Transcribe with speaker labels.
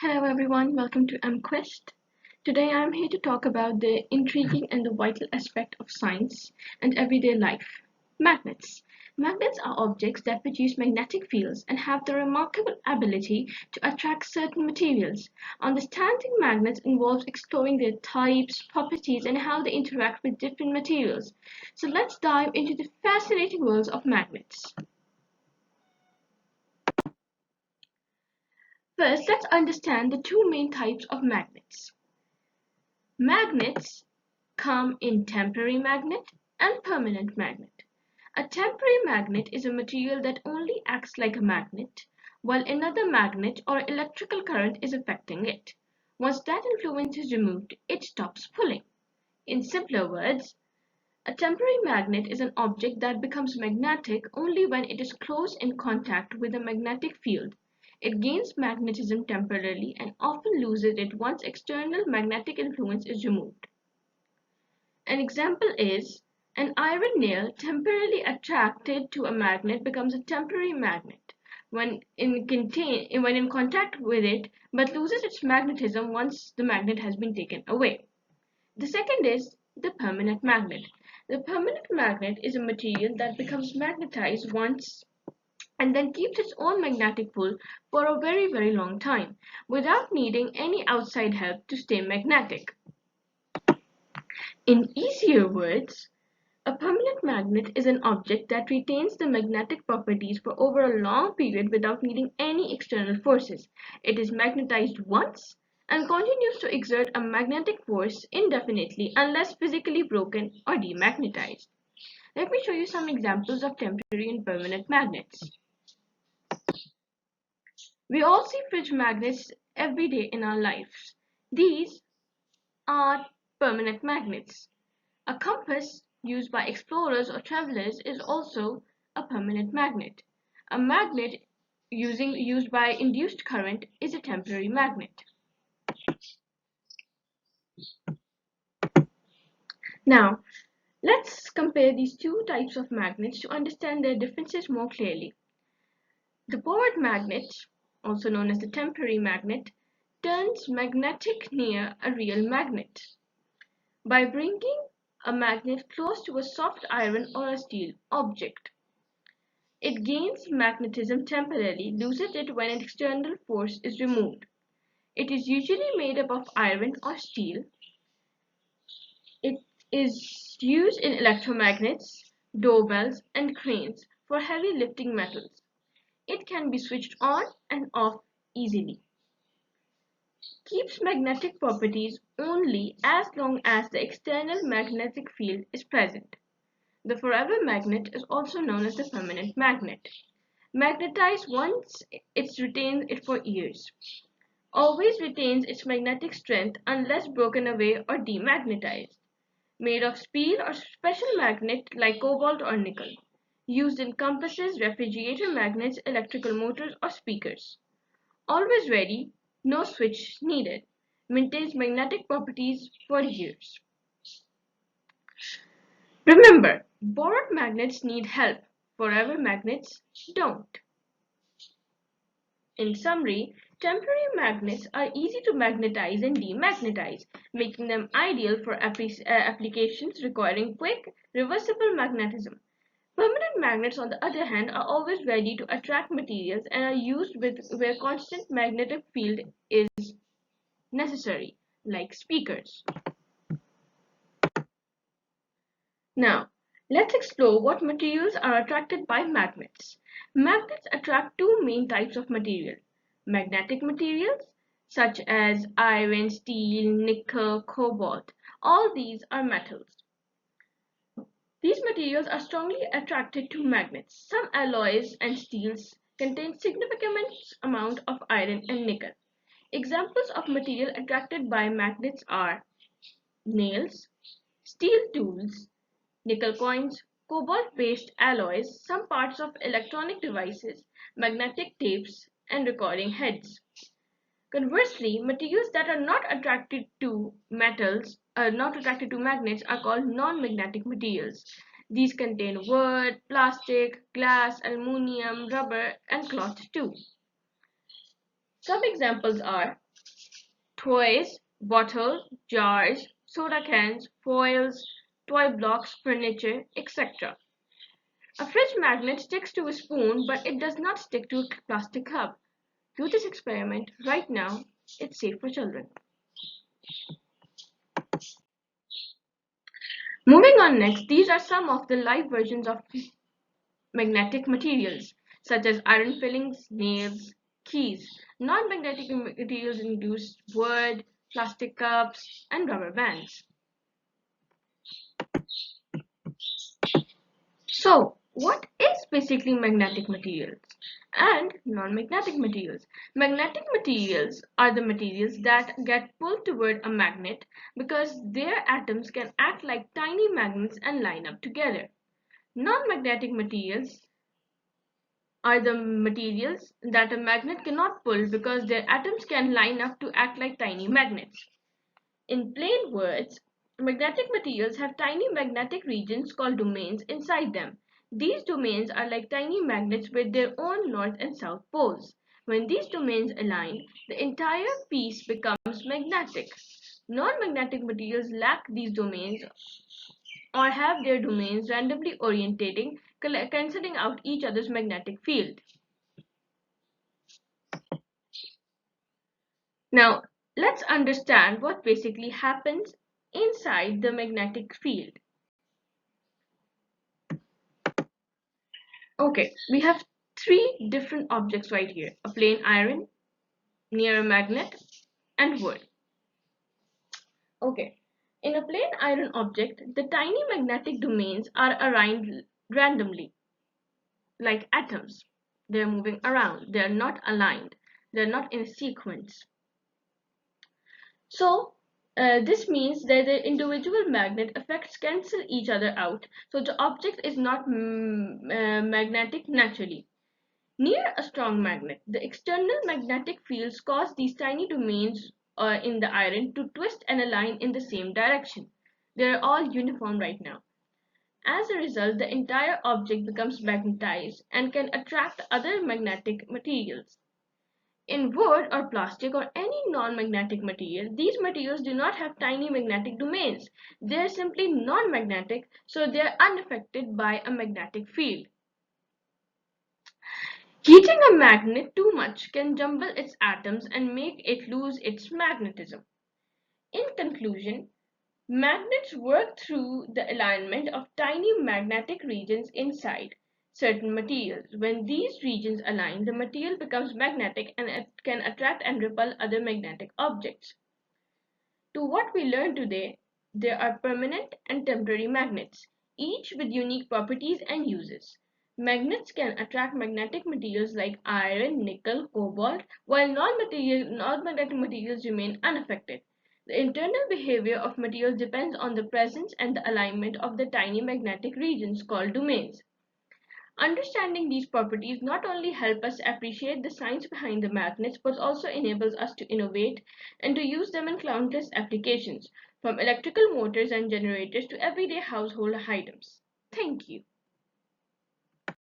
Speaker 1: Hello everyone, welcome to MQuest. Today I'm here to talk about the intriguing and the vital aspect of science and everyday life. Magnets. Magnets are objects that produce magnetic fields and have the remarkable ability to attract certain materials. Understanding magnets involves exploring their types, properties, and how they interact with different materials. So let's dive into the fascinating world of magnets. First, let's understand the two main types of magnets. Magnets come in temporary magnet and permanent magnet. A temporary magnet is a material that only acts like a magnet, while another magnet or electrical current is affecting it. Once that influence is removed, it stops pulling. In simpler words, a temporary magnet is an object that becomes magnetic only when it is close in contact with a magnetic field. It gains magnetism temporarily and often loses it once external magnetic influence is removed. An example is an iron nail temporarily attracted to a magnet becomes a temporary magnet when in contact with it, but loses its magnetism once the magnet has been taken away. The second is the permanent magnet. The permanent magnet is a material that becomes magnetized once and then keeps its own magnetic pull for a very long time without needing any outside help to stay magnetic. In easier words, a permanent magnet is an object that retains the magnetic properties for over a long period without needing any external forces. It is magnetized once and continues to exert a magnetic force indefinitely unless physically broken or demagnetized. Let me show you some examples of temporary and permanent magnets. We all see fridge magnets every day in our lives. These are permanent magnets. A compass used by explorers or travelers is also a permanent magnet. A magnet used by induced current is a temporary magnet. Now, let's compare these two types of magnets to understand their differences more clearly. The board magnet, also known as the temporary magnet, turns magnetic near a real magnet by bringing a magnet close to a soft iron or a steel object. It gains magnetism temporarily, loses it when an external force is removed. It is usually made up of iron or steel. It is used in electromagnets, doorbells, and cranes for heavy lifting metals. It can be switched on and off easily. Keeps magnetic properties only as long as the external magnetic field is present. The forever magnet is also known as the permanent magnet. Magnetized once, it retains it for years. Always retains its magnetic strength unless broken away or demagnetized. Made of steel or special magnet like cobalt or nickel. Used in compasses, refrigerator magnets, electrical motors, or speakers. Always ready, no switch needed. Maintains magnetic properties for years. Remember, borrowed magnets need help. Forever magnets don't. In summary, temporary magnets are easy to magnetize and demagnetize, making them ideal for applications requiring quick, reversible magnetism. Permanent magnets, on the other hand, are always ready to attract materials and are used where constant magnetic field is necessary, like speakers. Now, let's explore what materials are attracted by magnets. Magnets attract two main types of material. Magnetic materials, such as iron, steel, nickel, cobalt. All these are metals. These materials are strongly attracted to magnets. Some alloys and steels contain significant amount of iron and nickel. Examples of material attracted by magnets are nails, steel tools, nickel coins, cobalt-based alloys, some parts of electronic devices, magnetic tapes, and recording heads. Conversely, materials that are not attracted to magnets are called non-magnetic materials. These contain wood, plastic, glass, aluminum, rubber, and cloth too. Some examples are toys, bottles, jars, soda cans, foils, toy blocks, furniture, etc. A fridge magnet sticks to a spoon, but it does not stick to a plastic cup. Do this experiment right now. It's safe for children. Moving on next, these are some of the live versions of magnetic materials, such as iron fillings, nails, keys. Non-magnetic materials include wood, plastic cups, and rubber bands. So, what is basically magnetic materials and non-magnetic materials? Magnetic materials are the materials that get pulled toward a magnet because their atoms can act like tiny magnets and line up together. Non-magnetic materials are the materials that a magnet cannot pull because their atoms can line up to act like tiny magnets. In plain words, magnetic materials have tiny magnetic regions called domains inside them. These domains are like tiny magnets with their own north and south poles. When these domains align, the entire piece becomes magnetic. Non-magnetic materials lack these domains or have their domains randomly orientating, cancelling out each other's magnetic field. Now, let's understand what basically happens inside the magnetic field. Okay, we have three different objects right here. A plain iron, near a magnet, and wood. Okay, in a plain iron object, the tiny magnetic domains are aligned randomly, like atoms. They're moving around. They're not aligned. They're not in a sequence. So, this means that the individual magnet effects cancel each other out, so the object is not magnetic naturally. Near a strong magnet, the external magnetic fields cause these tiny domains in the iron to twist and align in the same direction. They are all uniform right now. As a result, the entire object becomes magnetized and can attract other magnetic materials. In wood or plastic or any non-magnetic material, these materials do not have tiny magnetic domains. They are simply non-magnetic, so they are unaffected by a magnetic field. Heating a magnet too much can jumble its atoms and make it lose its magnetism. In conclusion, magnets work through the alignment of tiny magnetic regions inside certain materials. When these regions align, the material becomes magnetic and it can attract and repel other magnetic objects. To what we learned today, there are permanent and temporary magnets, each with unique properties and uses. Magnets can attract magnetic materials like iron, nickel, cobalt, while non-magnetic materials remain unaffected. The internal behavior of materials depends on the presence and the alignment of the tiny magnetic regions called domains. Understanding these properties not only help us appreciate the science behind the magnets but also enables us to innovate and to use them in countless applications, from electrical motors and generators to everyday household items. Thank you.